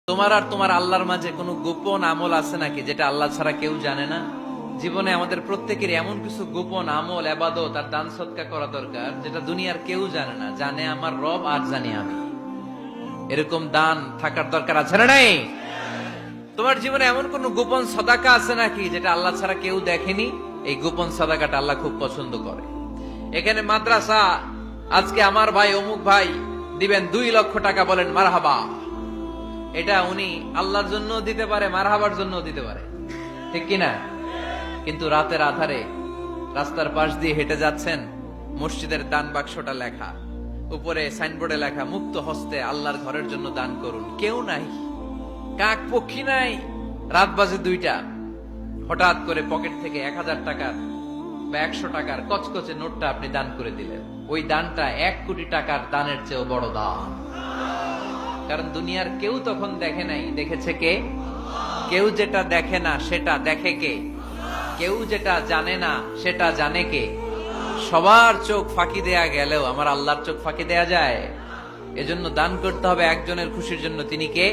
তোমার আর তোমার আল্লাহর মাঝে কোনো গোপন আমল আছে নাকি যেটা আল্লাহ ছাড়া কেউ জানে না? জীবনে আমাদের প্রত্যেকের এমন কিছু গোপন আমল, ইবাদত আর দান সদকা করা দরকার যেটা দুনিয়ার কেউ জানে না। জানে আমার রব আর জানি আমি। এরকম দান থাকার দরকার আছে না নাই? তোমার জীবনে এমন কোন গোপন সদাকা আছে নাকি যেটা আল্লাহ ছাড়া কেউ দেখেনি? এই গোপন সদাকাটা আল্লাহ খুব পছন্দ করে। এখানে মাদ্রাসা, আজকে আমার ভাই অমুক ভাই দিবেন 2 লক্ষ টাকা, বলেন মারহাবা। এটা উনি আল্লাহর জন্য দিতে পারে, মারহাবার জন্য দিতে পারে, ঠিক কিনা? কিন্তু রাতের আধারে রাস্তার পাশ দিয়ে হেঁটে যাচ্ছেন, মসজিদের দান বাক্সটা লেখা, উপরে সাইনবোর্ডে লেখা মুক্ত হস্তে আল্লাহর ঘরের জন্য দান করুন। কেউ নাই, কাক পক্ষী নাই। রাত বাজে 2টা, হঠাৎ করে পকেট থেকে 1000 টাকার বা 100 টাকার কচকচে নোটটা আপনি দান করে দিলেন। ওই দানটা 1 কোটি টাকার দানের চেয়েও বড় দান। কারণ দুনিয়ার কেউ তখন দেখে নাই, দেখেছে কে? কেউ যেটা দেখে না সেটা দেখে কে? কেউ যেটা জানে না সেটা জানে কে? সবার চোখ ফাঁকি দেয়া গেলেও আমার আল্লাহর চোখ ফাঁকি দেয়া যায়? এজন্য দান করতে হবে একজনের খুশির জন্য। তিনি কে?